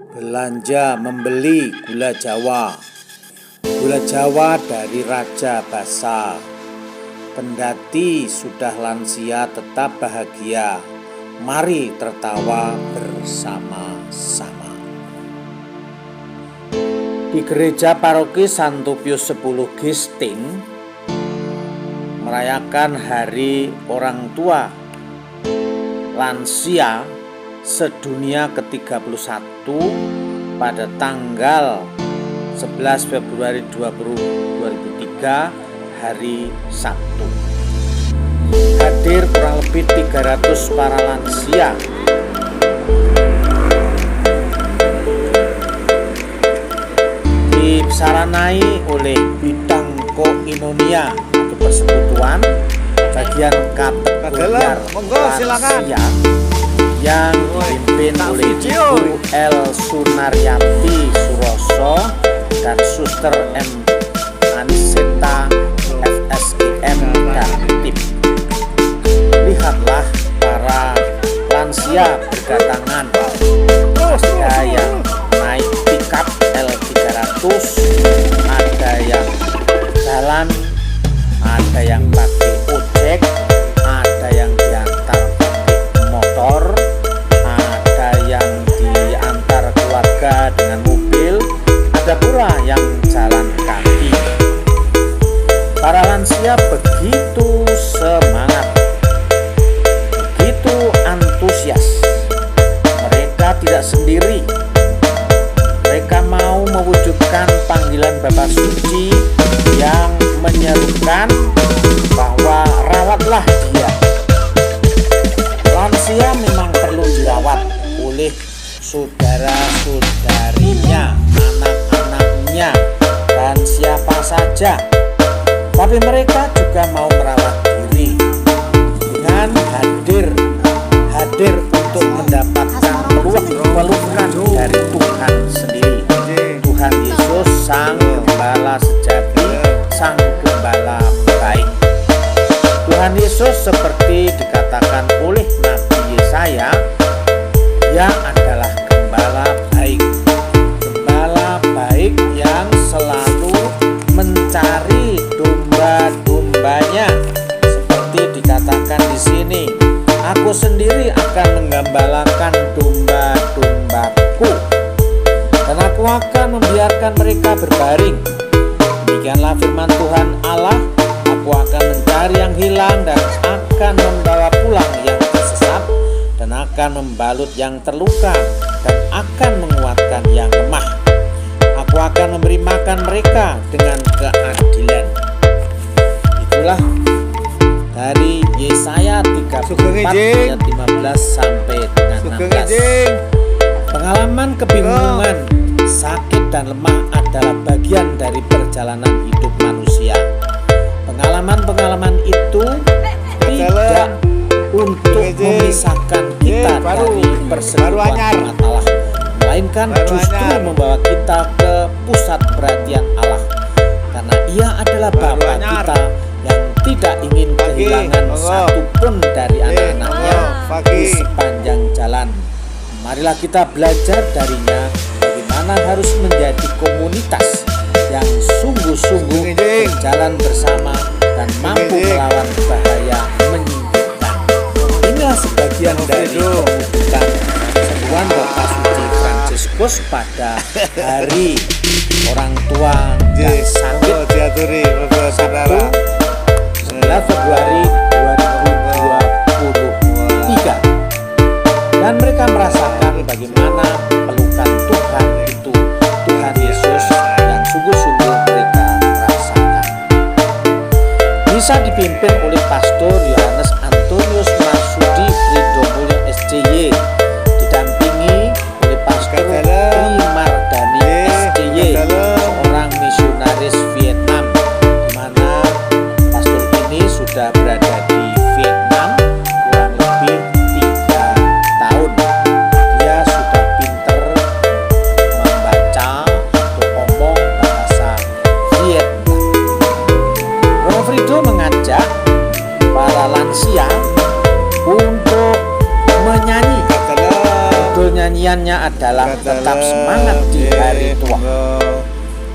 Belanja membeli gula Jawa. Gula Jawa dari Raja Basa. Kendati sudah lansia tetap bahagia. Mari tertawa bersama-sama. Di gereja paroki Santo Pius X Gisting merayakan hari orang tua lansia sedunia ke-31 pada tanggal 11 Februari 2003 hari Sabtu. Hadir kurang lebih 300 para lansia disaranai oleh bidang koinonia atau persekutuan bagian kategoriar lansia yang dipimpin oleh Ibu L. Sunaryati Suroso dan Suster M. Aniseta FSIM dan tim. Lihatlah para lansia berdatangan, ada yang naik pickup L300, ada yang jalan, ada yang pakai ojek, ada yang diantar pakai motor, ada yang diantar keluarga dengan mobil, ada pula yang jalan kaki. Para lansia begitu semangat, begitu antusias. Mereka tidak sendiri. Mereka mau mewujudkan panggilan Bapa Suci yang menyerukan bahwa rawatlah dia. Lansia memang perlu dirawat oleh saudara-saudarinya, anak-anaknya, dan siapa saja. Tapi mereka juga mau merawat diri dengan hadir untuk mendapatkan pelukan dari Tuhan sendiri. Tuhan Yesus, Sang Gembala sejati, Sang Gembala baik. Tuhan Yesus seperti dikatakan oleh Nabi Yesaya, Dia adalah Gembala baik. Gembala baik yang selalu mencari domba-dombanya, seperti dikatakan di sini, Aku sendiri akan menggembalakan domba-dombaku, dan Aku akan membiarkan mereka berbaring. Demikianlah firman Tuhan Allah. Aku akan mencari yang hilang dan akan membawa pulang yang tersesat, dan akan membalut yang terluka dan akan menguatkan yang lemah. Aku akan memberi makan mereka dengan keadilan. Itulah dari Yesaya 34 ayat 15 sampai dengan 16. Pengalaman kebingungan, sakit dan lemah adalah bagian dari perjalanan hidup manusia. Pengalaman-pengalaman itu tidak untuk memisahkan kita dari persekutuan umat Allah, melainkan justru membawa kita ke pusat perhatian Allah, karena Ia adalah Bapa kita yang tidak ingin kehilangan satupun dari anak-anaknya di sepanjang jalan. Marilah kita belajar darinya bagaimana harus menjadi komunitas yang sungguh-sungguh berjalan bersama dan mampu melawan bahaya menyingkirkan. Inilah sebagian dari pembukaan seruan Bapak Suci Fransiskus pada hari orang tua yang sakit Sabtu 11 Februari 2023, dan mereka merasakan bagaimana pelukan Tuhan itu, Tuhan Yesus, yang sungguh-sungguh mereka rasakan. Bisa dipimpin oleh Pastor Yohanes Antonius Marsudi Fridomulyo SCY, didampingi oleh Pastor Mardani SCY, seorang misionaris Vietnam, di mana pastor ini sudah berada di Vietnam kurang lebih 3 tahun. Dia sudah pinter membaca atau ngomong bahasa Vietnam. Romo Frido mengajak para lansia tetap semangat di hari tua,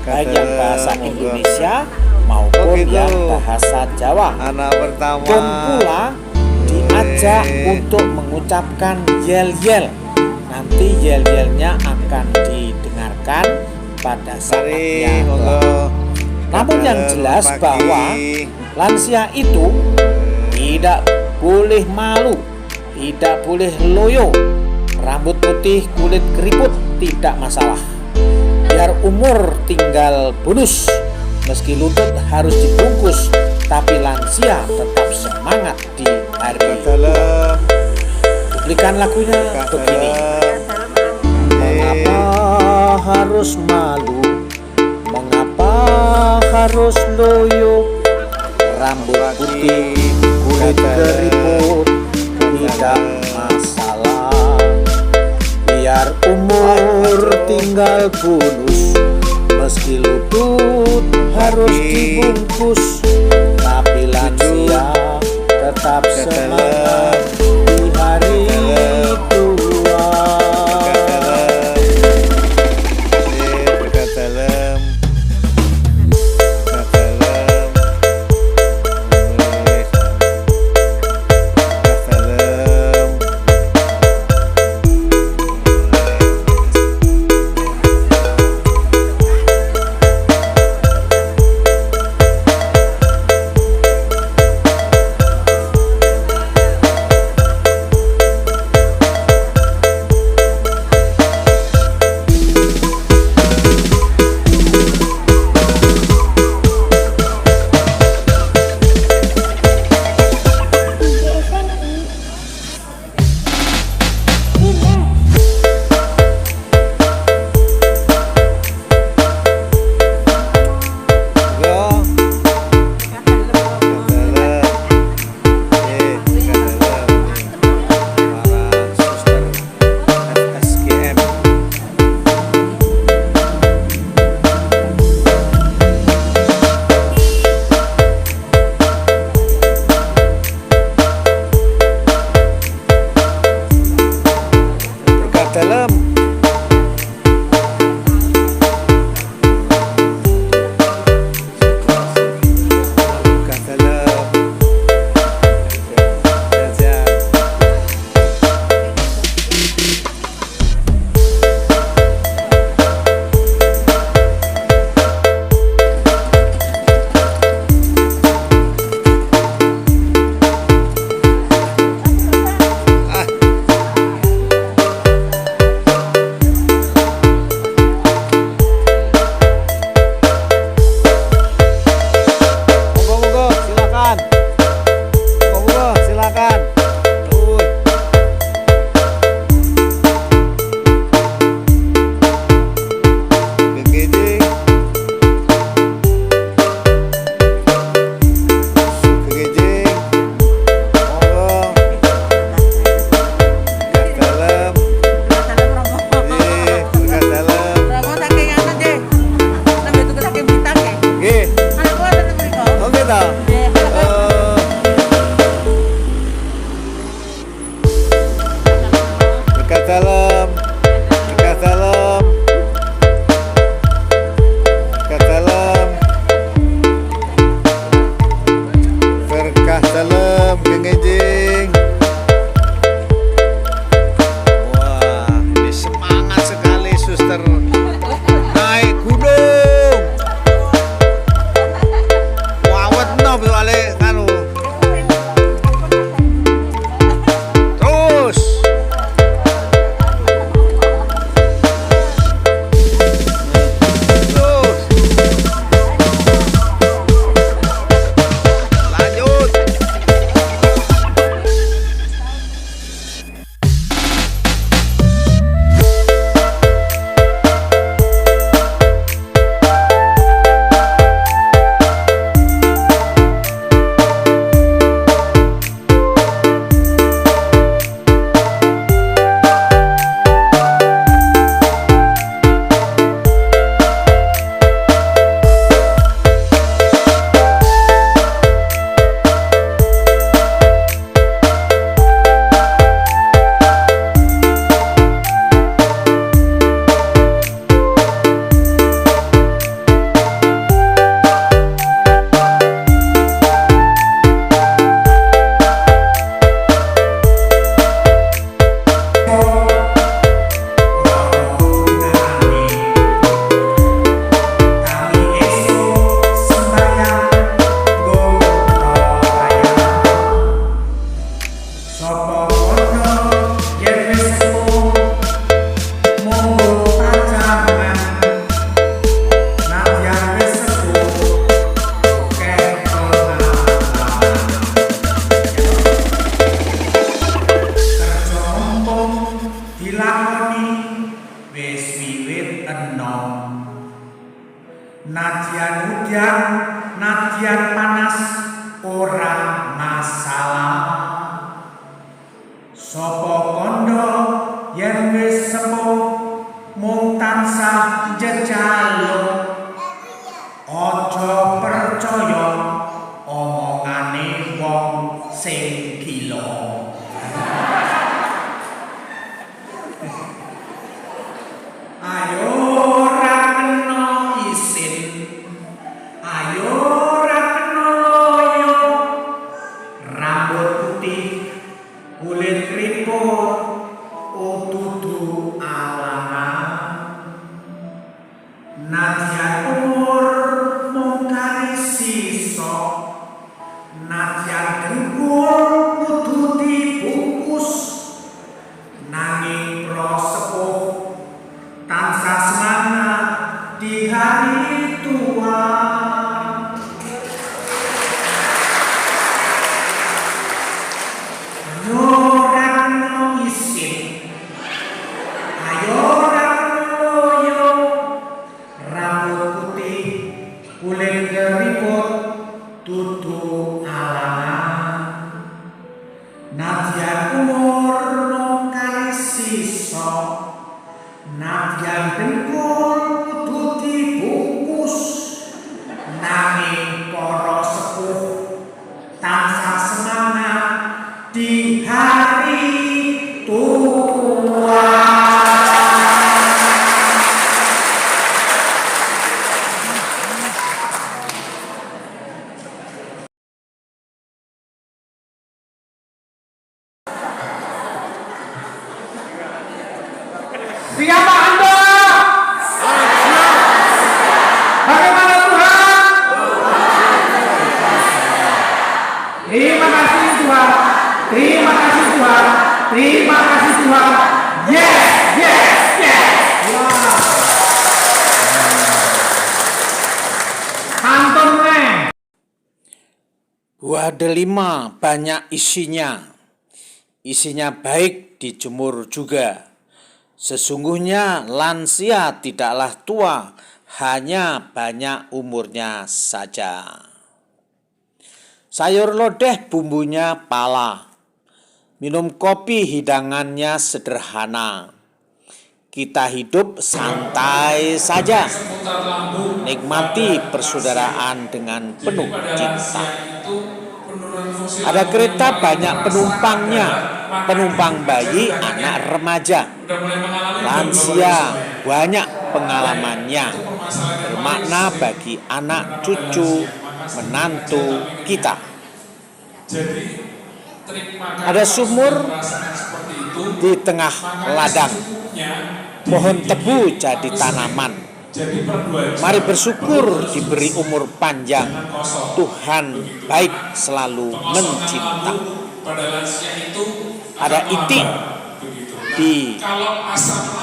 baik yang bahasa Indonesia maupun yang bahasa Jawa. Anak pertama. Dan pula diajak untuk mengucapkan yel-yel. Nanti yel-yelnya akan didengarkan pada saatnya. Namun yang jelas bahwa lansia itu tidak boleh malu, tidak boleh loyo. Rambut putih, kulit keriput tidak masalah. Biar umur tinggal bonus. Meski lutut harus dibungkus, tapi lansia tetap semangat di hari tua. Duplikan lagunya begini. Mengapa harus malu? Mengapa harus loyo? Rambut putih, kulit keriput tidak masalah. Biar umur tinggal bonus. Meski lutut harus dibungkus, tapi lansia tetap semangat di hari tua. Dekat dalam. enom. Nadyan udan, nadyan panas, ora masalah. Sapa kandha yen wis sepuh mung tansah njejaluk. Aja percaya omongane wong sing gila. Ayo ora kena isin, ayo ora kena loyo. Rambut putih, kulit keriput, dudu alangan. Nadyan umur mung kari sisa, nadyan dengkul kudu dibungkus. Nanging prosepuh tansah semangat di hari tua. Ayo ora kena isin, ayo ora kena loyo. Rambut putih, kulit keriput, dudu alangan. Nadyan umur mung kari sisa, nadyan dengkul kudu dibungkus. Nanging para sepuh tansah semangat di hari tua. Siapa Anda? Bagaimana Tuhan? Terima kasih Tuhan. Terima kasih Tuhan. Terima kasih Tuhan. Yes, yes, yes. Wow. Pantun nih. Buah delima banyak isinya. Isinya baik dijemur juga. Sesungguhnya lansia tidaklah tua, hanya banyak umurnya saja. Sayur lodeh bumbunya pala. Minum kopi hidangannya sederhana. Kita hidup santai saja. Nikmati persaudaraan dengan penuh cinta. Ada kereta banyak penumpangnya. Penumpang bayi, anak remaja. Lansia banyak pengalamannya. Bermakna bagi anak cucu menantu kita. Ada sumur di tengah ladang. Pohon tebu jadi tanaman. Mari bersyukur diberi umur panjang. Tuhan baik selalu mencinta. Ada itik di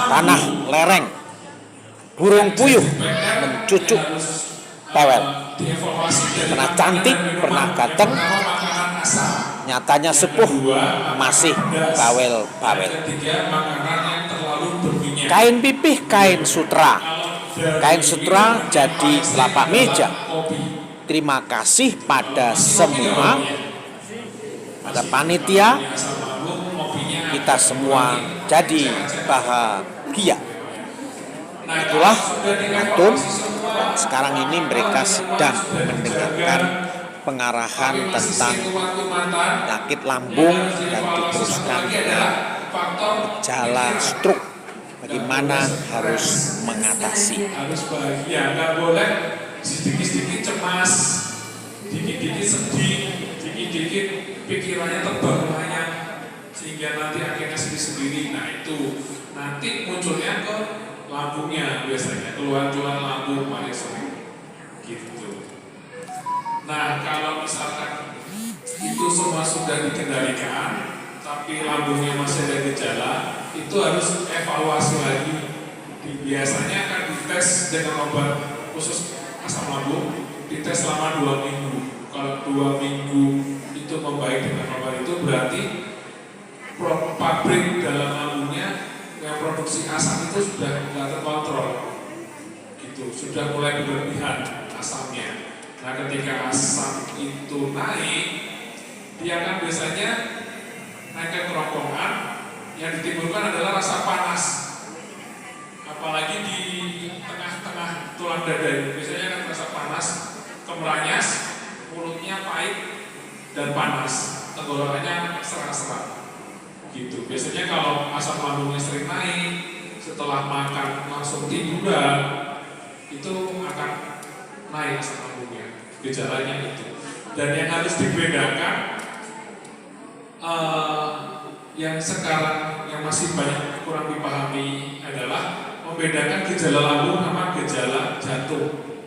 tanah lereng. Burung puyuh mencucuk pewel. Pernah cantik, pernah ganteng, nyatanya sepuh, masih bawel-bawel. Kain pipih, kain sutra. Kain sutra jadi lapak meja. Terima kasih pada semua, pada panitia, kita semua jadi bahagia. Itulah pantun. Sekarang ini mereka sedang mendengarkan pengarahan tentang penyakit lambung dan diteruskan dengan gejala stroke. Bagaimana harus mengatasi? Harus bahagia, nggak boleh sedikit-sedikit cemas, dikit-dikit sedih, dikit-dikit pikirannya terbayang sehingga nanti akhirnya sendiri-sendiri. Nah itu nanti munculnya ke lambungnya biasanya, keluhan-keluhan lambung paling sering gitu. Nah kalau misalkan itu semua sudah dikendalikan tapi lambungnya masih ada gejala, itu harus evaluasi lagi. Biasanya akan dites dengan obat khusus asam lambung, dites selama 2 minggu. Kalau 2 minggu itu membaik dengan obat itu, berarti pabrik dalam lambungnya yang produksi produksi asam itu sudah nggak terkontrol, gitu, sudah mulai berlebihan asamnya. Nah, ketika asam itu naik, dia akan biasanya naik ke kerongkongan, yang ditimbulkan adalah rasa panas, apalagi di tengah-tengah tulang dada ini. Biasanya kan rasa panas, kemeranyas, mulutnya pahit dan panas, tenggorokannya serak-serak. Gitu. Biasanya kalau asam lambungnya sering naik, setelah makan langsung tiduran, itu akan naik asam lambungnya, gejalanya itu. Dan yang harus dibedakan, yang sekarang yang masih banyak kurang dipahami adalah membedakan gejala lambung sama gejala jantung.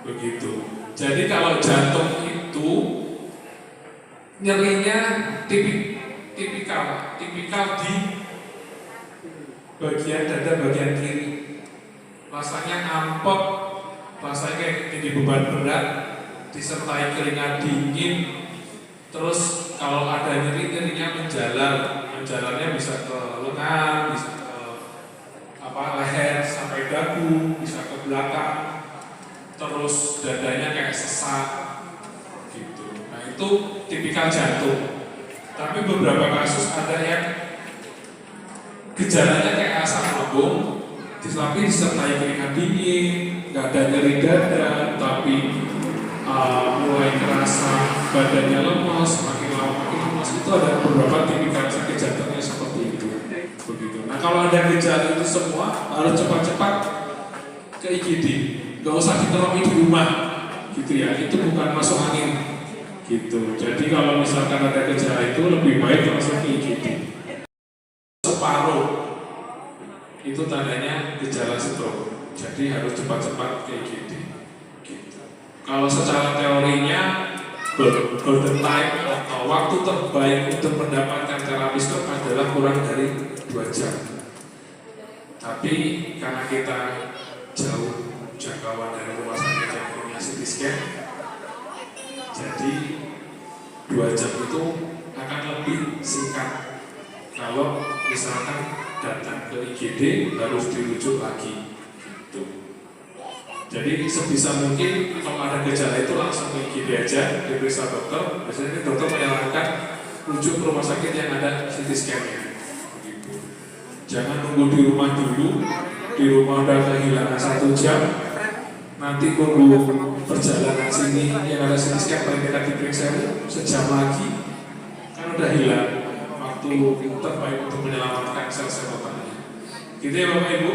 Begitu. Jadi kalau jantung itu nyerinya tipikal di bagian dada bagian kiri, rasanya ngampek, rasanya kayak tinggi beban berat, disertai keringat dingin. Terus kalau ada nyerinya menjalarnya bisa ke lengan, bisa ke leher sampai dagu, bisa ke belakang. Terus dadanya kayak sesak, gitu. Nah itu tipikal jantung. Tapi beberapa kasus ada yang gejalanya kayak asam lambung, tapi disertai keringat dingin, nggak ada nyeri dada, tapi mulai kerasa badannya lemas, makin lama makin lemas. Itu ada beberapa tipikal sakit jantungnya seperti itu. Begitu. Nah kalau ada gejala itu semua harus cepat-cepat ke IGD, nggak usah diteroki di rumah, gitu ya. Itu bukan masuk angin. Gitu. Jadi kalau misalkan ada gejala itu lebih baik langsung ke IGD. Separuh itu tandanya gejala stroke. Jadi harus cepat-cepat ke IGD. Gitu. Kalau secara teorinya golden time atau waktu terbaik untuk mendapatkan terapi stroke adalah kurang dari 2 jam. Tapi karena kita jauh jangkauan dari rumah sakit yang punya CT scan, jadi 2 jam itu akan lebih singkat. Kalau misalkan datang ke IGD harus dirujuk lagi. Gitu. Jadi sebisa mungkin kalau ada gejala itu langsung ke IGD aja, diperiksa dokter. Biasanya dokter menyarankan rujuk ke rumah sakit yang ada CT scan-nya. Gitu. Jangan nunggu di rumah dulu. Di rumah udah kehilangan 1 jam. Nanti tunggu perjalanan sini yang ada CT scan paling tidak diperiksa sejam lagi, kan udah hilang waktu terbaik untuk menyelamatkan sel-sel otaknya. Gitu ya Bapak Ibu?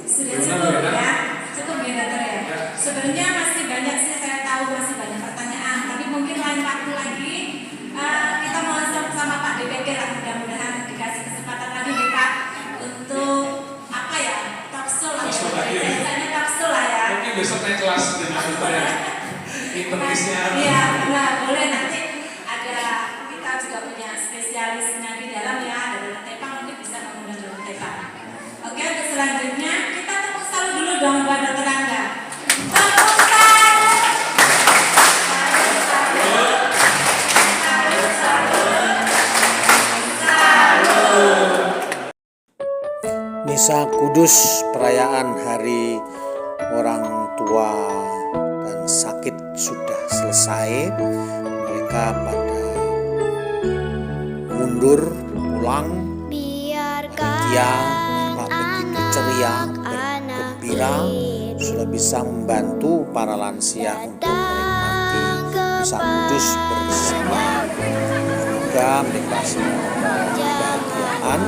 Sudah cukup ya, cukup ya dokter ya. Sebenarnya masih banyak sih, saya tahu masih banyak pertanyaan, tapi mungkin lain waktu lagi kita mau sama Pak DPD lah, mudah-mudahan dikasih kesempatan lagi nih Pak untuk apa ya, talkshow lah ya. Mungkin besok naik kelas dengan kita ya, internisnya. Iya, nah boleh nanti ada, kita juga punya spesialisnya di dalam ya, ada dokter Tepang, mungkin bisa mengundang dokter Tepang. Oke, untuk selanjutnya kita tepuk salut dulu dong buat dokter Angga. Tepuk salut. Misa Kudus perayaan Hari Orang Tua dan Sakit sudah selesai. Mereka pada mundur pulang. Panitia begitu ceria, bergembira, sudah bisa membantu para lansia untuk menikmati Misa Kudus bersama. Semoga mereka semua kebahagiaan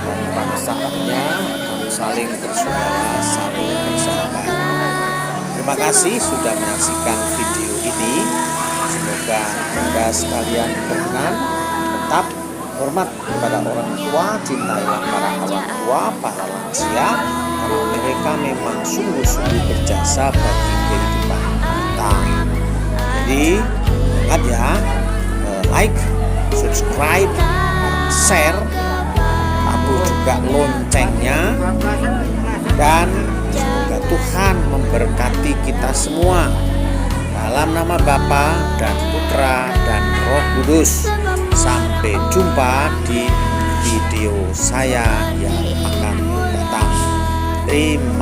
dan pada saatnya kami saling bersaudara, saling bersahabat. Terima kasih sudah menyaksikan video ini. Semoga Anda sekalian berkenan tetap hormat kepada orang tua, cintailah para orang tua, para lansia, karena mereka memang sungguh-sungguh berjasa bagi kehidupan kita. Jadi ingat ya, like, subscribe, share, tabuh juga loncengnya, dan semoga Tuhan memberkati kita semua. Dalam nama Bapa dan Putra dan Roh Kudus. Sampai jumpa di video video saya yang akan datang. Terima